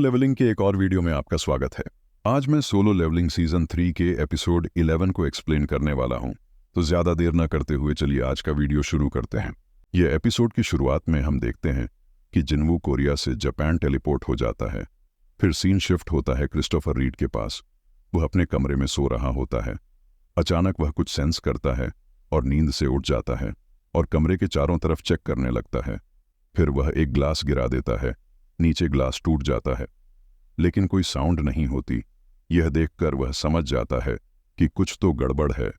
Levelling के एक और वीडियो में आपका स्वागत है। आज मैं सोलो लेवलिंग सीजन 3 के एपिसोड 11 को एक्सप्लेन करने वाला हूं। तो ज्यादा देर न करते हुए चलिए आज का वीडियो शुरू करते हैं। यह एपिसोड की शुरुआत में हम देखते हैं कि जिनवू कोरिया से जापान टेलीपोर्ट हो जाता है। फिर सीन शिफ्ट होता है क्रिस्टोफर रीड के पास। वह अपने कमरे में सो रहा होता है। अचानक वह कुछ सेंस करता है और नींद से उठ जाता है और कमरे के चारों तरफ चेक करने लगता है। फिर वह एक ग्लास गिरा देता है। नीचे ग्लास टूट जाता है लेकिन कोई साउंड नहीं होती। यह देखकर वह समझ जाता है कि कुछ तो गड़बड़ है।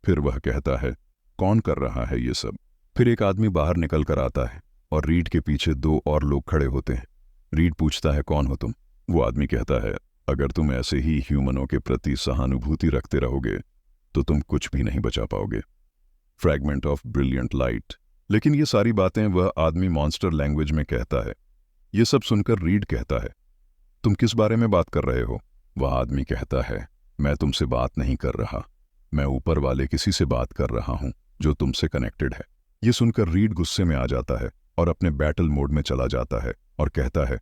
फिर वह कहता है, कौन कर रहा है ये सब? फिर एक आदमी बाहर निकल कर आता है और रीड के पीछे दो और लोग खड़े होते हैं। रीड पूछता है, कौन हो तुम? वो आदमी कहता है, अगर तुम ऐसे ही ह्यूमनों के प्रति सहानुभूति रखते रहोगे तो तुम कुछ भी नहीं बचा पाओगे। Fragment of brilliant light. लेकिन ये सारी बातें वह आदमी मॉन्स्टर लैंग्वेज में कहता है। ये सब सुनकर रीड कहता है, तुम किस बारे में बात कर रहे हो? वह आदमी कहता है, मैं तुमसे बात नहीं कर रहा, मैं ऊपर वाले किसी से बात कर रहा हूं जो तुमसे कनेक्टेड है। ये सुनकर रीड गुस्से में आ जाता है और अपने बैटल मोड में चला जाता है और कहता है,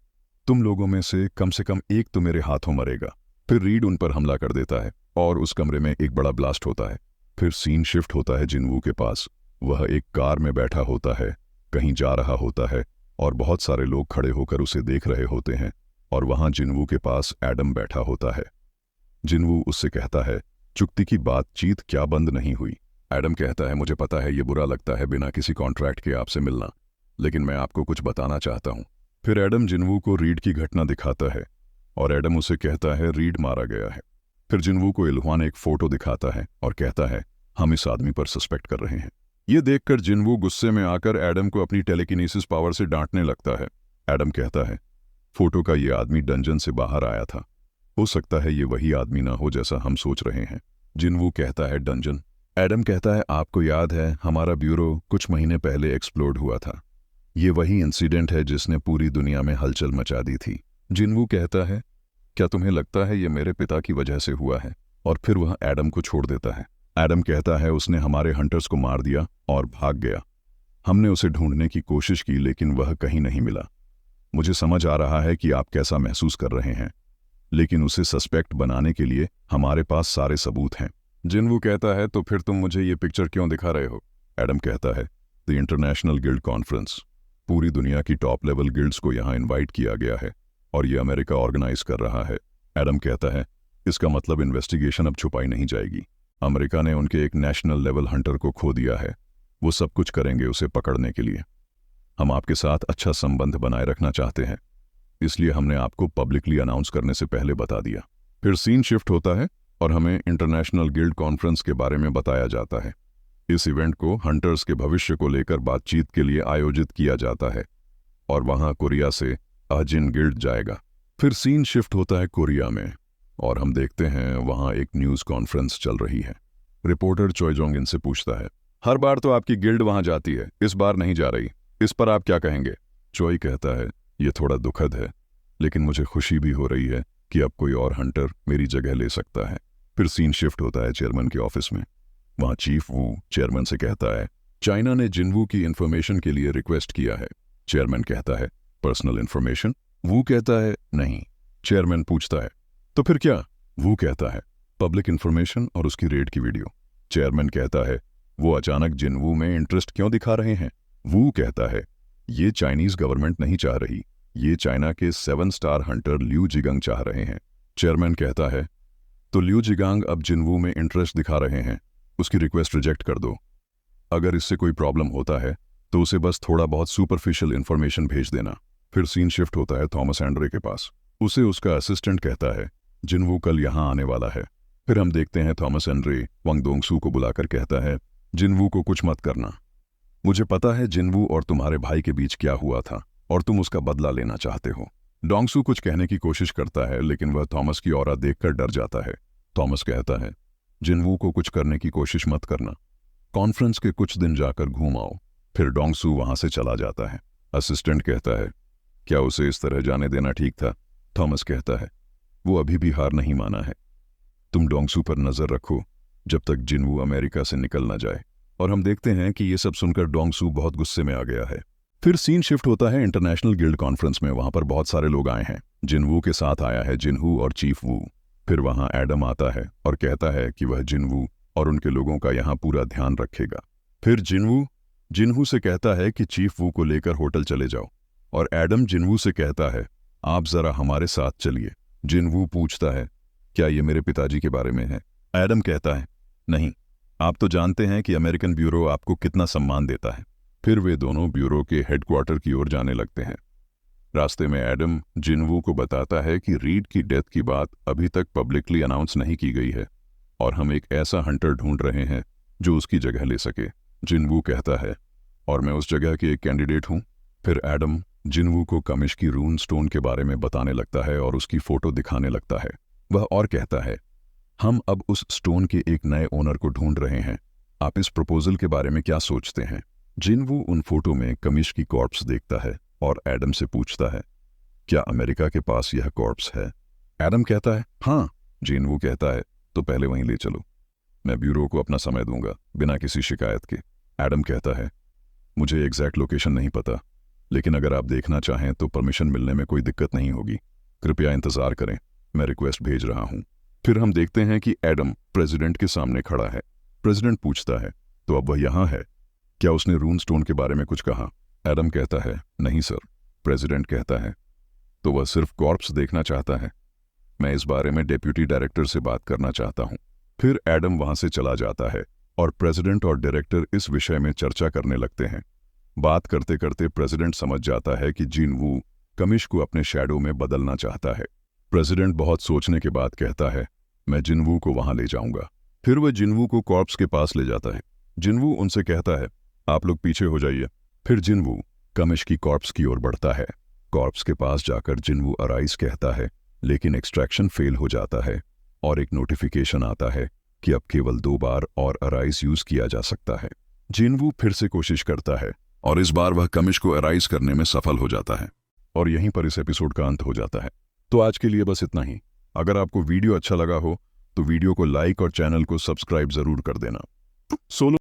तुम लोगों में से कम एक तो मेरे हाथों मरेगा। फिर रीड उन पर हमला कर देता है और उस कमरे में एक बड़ा ब्लास्ट होता है। फिर सीन शिफ्ट होता है जिनवू के पास। वह एक कार में बैठा होता है, कहीं जा रहा होता है और बहुत सारे लोग खड़े होकर उसे देख रहे होते हैं और वहां जिनवू के पास एडम बैठा होता है। जिनवू उससे कहता है, चुक्ति की बातचीत क्या बंद नहीं हुई? एडम कहता है, मुझे पता है ये बुरा लगता है बिना किसी कॉन्ट्रैक्ट के आपसे मिलना, लेकिन मैं आपको कुछ बताना चाहता हूं। फिर एडम जिनवू को रीड की घटना दिखाता है और एडम उसे कहता है, रीड मारा गया है। फिर जिनवू को इल्हान एक फोटो दिखाता है और कहता है, हम इस आदमी पर सस्पेक्ट कर रहे हैं। ये देखकर जिनवू गुस्से में आकर एडम को अपनी टेलीकिनेसिस पावर से डांटने लगता है। एडम कहता है, फोटो का ये आदमी डंजन से बाहर आया था, हो सकता है ये वही आदमी ना हो जैसा हम सोच रहे हैं। जिनवू कहता है, डंजन? एडम कहता है, आपको याद है हमारा ब्यूरो कुछ महीने पहले एक्सप्लोड हुआ था। ये वही इंसिडेंट है जिसने पूरी दुनिया में हलचल मचा दी थी। जिनवू कहता है, क्या तुम्हें लगता है ये मेरे पिता की वजह से हुआ है? और फिर वह एडम को छोड़ देता है। एडम कहता है, उसने हमारे हंटर्स को मार दिया और भाग गया। हमने उसे ढूंढने की कोशिश की लेकिन वह कहीं नहीं मिला। मुझे समझ आ रहा है कि आप कैसा महसूस कर रहे हैं, लेकिन उसे सस्पेक्ट बनाने के लिए हमारे पास सारे सबूत हैं। जिनवू कहता है, तो फिर तुम मुझे ये पिक्चर क्यों दिखा रहे हो? एडम कहता है, द इंटरनेशनल गिल्ड कॉन्फ्रेंस, पूरी दुनिया की टॉप लेवल गिल्ड्स को यहाँ इन्वाइट किया गया है और ये अमेरिका ऑर्गेनाइज कर रहा है। एडम कहता है, इसका मतलब इन्वेस्टिगेशन अब छुपाई नहीं जाएगी। अमेरिका ने उनके एक नेशनल लेवल हंटर को खो दिया है। वो सब कुछ करेंगे उसे पकड़ने के लिए। हम आपके साथ अच्छा संबंध बनाए रखना चाहते हैं, इसलिए हमने आपको पब्लिकली अनाउंस करने से पहले बता दिया। फिर सीन शिफ्ट होता है और हमें इंटरनेशनल गिल्ड कॉन्फ्रेंस के बारे में बताया जाता है। इस इवेंट को हंटर्स के भविष्य को लेकर बातचीत के लिए आयोजित किया जाता है और वहां कोरिया से अजिन गिल्ड जाएगा। फिर सीन शिफ्ट होता है कोरिया में और हम देखते हैं वहां एक न्यूज कॉन्फ्रेंस चल रही है। रिपोर्टर चोयजोंग इनसे पूछता है, हर बार तो आपकी गिल्ड वहां जाती है, इस बार नहीं जा रही, इस पर आप क्या कहेंगे? चोई कहता है, ये थोड़ा दुखद है लेकिन मुझे खुशी भी हो रही है कि अब कोई और हंटर मेरी जगह ले सकता है। फिर सीन शिफ्ट होता है चेयरमैन के ऑफिस में। वहां चीफ वू चेयरमैन से कहता है, चाइना ने जिनवू की इंफॉर्मेशन के लिए रिक्वेस्ट किया है। चेयरमैन कहता है, पर्सनल इंफॉर्मेशन? वू कहता है, नहीं। चेयरमैन पूछता है, तो फिर क्या? वू कहता है, पब्लिक इंफॉर्मेशन और उसकी रेड की वीडियो। चेयरमैन कहता है, वो अचानक जिनवू में इंटरेस्ट क्यों दिखा रहे हैं? वू कहता है, ये चाइनीज गवर्नमेंट नहीं चाह रही, ये चाइना के 7 स्टार हंटर ल्यू जिगांग चाह रहे हैं। चेयरमैन कहता है, तो ल्यू जिगांग अब जिनवू में इंटरेस्ट दिखा रहे हैं, उसकी रिक्वेस्ट रिजेक्ट कर दो। अगर इससे कोई प्रॉब्लम होता है तो उसे बस थोड़ा बहुत सुपरफिशियल इंफॉर्मेशन भेज देना। फिर सीन शिफ्ट होता है थॉमस एंड्रे के पास। उसे उसका असिस्टेंट कहता है, जिनवू कल यहाँ आने वाला है। फिर हम देखते हैं थॉमस एंड्रे वंग दोंगसू को बुलाकर कहता है, जिनवू को कुछ मत करना। मुझे पता है जिनवू और तुम्हारे भाई के बीच क्या हुआ था और तुम उसका बदला लेना चाहते हो। डोंगसू कुछ कहने की कोशिश करता है लेकिन वह थॉमस की ऑरा देखकर डर जाता है। थॉमस कहता है, जिनवू को कुछ करने की कोशिश मत करना, कॉन्फ्रेंस के कुछ दिन जाकर घूम आओ। फिर डोंगसू वहां से चला जाता है। असिस्टेंट कहता है, क्या उसे इस तरह जाने देना ठीक था? थॉमस कहता है, वो अभी भी हार नहीं माना है। तुम डोंगसू पर नजर रखो जब तक जिनवू अमेरिका से निकल ना जाए। और हम देखते हैं कि ये सब सुनकर डोंगसू बहुत गुस्से में आ गया है। फिर सीन शिफ्ट होता है इंटरनेशनल गिल्ड कॉन्फ्रेंस में। वहां पर बहुत सारे लोग आए हैं जिनवू के साथ आया है जिनहू और चीफ वू। फिर वहां एडम आता है और कहता है कि वह जिनवू और उनके लोगों का यहाँ पूरा ध्यान रखेगा। फिर जिनहू से कहता है कि चीफ वू को लेकर होटल चले जाओ और एडम जिनवू से कहता है आप जरा हमारे साथ चलिए। जिनवू पूछता है क्या ये मेरे पिताजी के बारे में है? एडम कहता है नहीं, आप तो जानते हैं कि अमेरिकन ब्यूरो आपको कितना सम्मान देता है। फिर वे दोनों ब्यूरो के हेडक्वार्टर की ओर जाने लगते हैं। रास्ते में एडम जिनवू को बताता है कि रीड की डेथ की बात अभी तक पब्लिकली अनाउंस नहीं की गई है और हम एक ऐसा हंटर ढूंढ रहे हैं जो उसकी जगह ले सके। जिनवू कहता है और मैं उस जगह के एक कैंडिडेट हूं। फिर एडम जिनवू को कमिश की रून स्टोन के बारे में बताने लगता है और उसकी फोटो दिखाने लगता है। वह और कहता है हम अब उस स्टोन के एक नए ओनर को ढूंढ रहे हैं, आप इस प्रपोजल के बारे में क्या सोचते हैं? जिनवू उन फोटो में कमिश की कॉर्प्स देखता है और एडम से पूछता है क्या अमेरिका के पास यह कॉर्प्स है? एडम कहता है हाँ। जिनवू कहता है तो पहले वहीं ले चलो, मैं ब्यूरो को अपना समय दूंगा बिना किसी शिकायत के। एडम कहता है मुझे एग्जैक्ट लोकेशन नहीं पता, लेकिन अगर आप देखना चाहें तो परमिशन मिलने में कोई दिक्कत नहीं होगी, कृपया इंतजार करें, मैं रिक्वेस्ट भेज रहा हूं। फिर हम देखते हैं कि एडम प्रेसिडेंट के सामने खड़ा है। प्रेसिडेंट पूछता है तो अब वह यहाँ है, क्या उसने रून स्टोन के बारे में कुछ कहा? एडम कहता है नहीं सर। प्रेसिडेंट कहता है तो वह सिर्फ कॉर्प्स देखना चाहता है, मैं इस बारे में डेप्यूटी डायरेक्टर से बात करना चाहता हूं। फिर एडम वहां से चला जाता है और प्रेसिडेंट और डायरेक्टर इस विषय में चर्चा करने लगते हैं। बात करते करते प्रेसिडेंट समझ जाता है कि जिनवू कमिश को अपने शैडो में बदलना चाहता है। प्रेसिडेंट बहुत सोचने के बाद कहता है मैं जिनवू को वहां ले जाऊंगा। फिर वह जिनवू को कॉर्प्स के पास ले जाता है। जिनवू उनसे कहता है आप लोग पीछे हो जाइए। फिर जिनवू कमिश की कॉर्प्स की ओर बढ़ता है। कॉर्प्स के पास जाकर जिनवू अराइज कहता है, लेकिन एक्सट्रैक्शन फेल हो जाता है और एक नोटिफिकेशन आता है कि अब केवल 2 बार और अराइज यूज किया जा सकता है। जिनवू फिर से कोशिश करता है और इस बार वह कमिश को अराइज करने में सफल हो जाता है और यहीं पर इस एपिसोड का अंत हो जाता है। तो आज के लिए बस इतना ही। अगर आपको वीडियो अच्छा लगा हो तो वीडियो को लाइक और चैनल को सब्सक्राइब जरूर कर देना। सोलो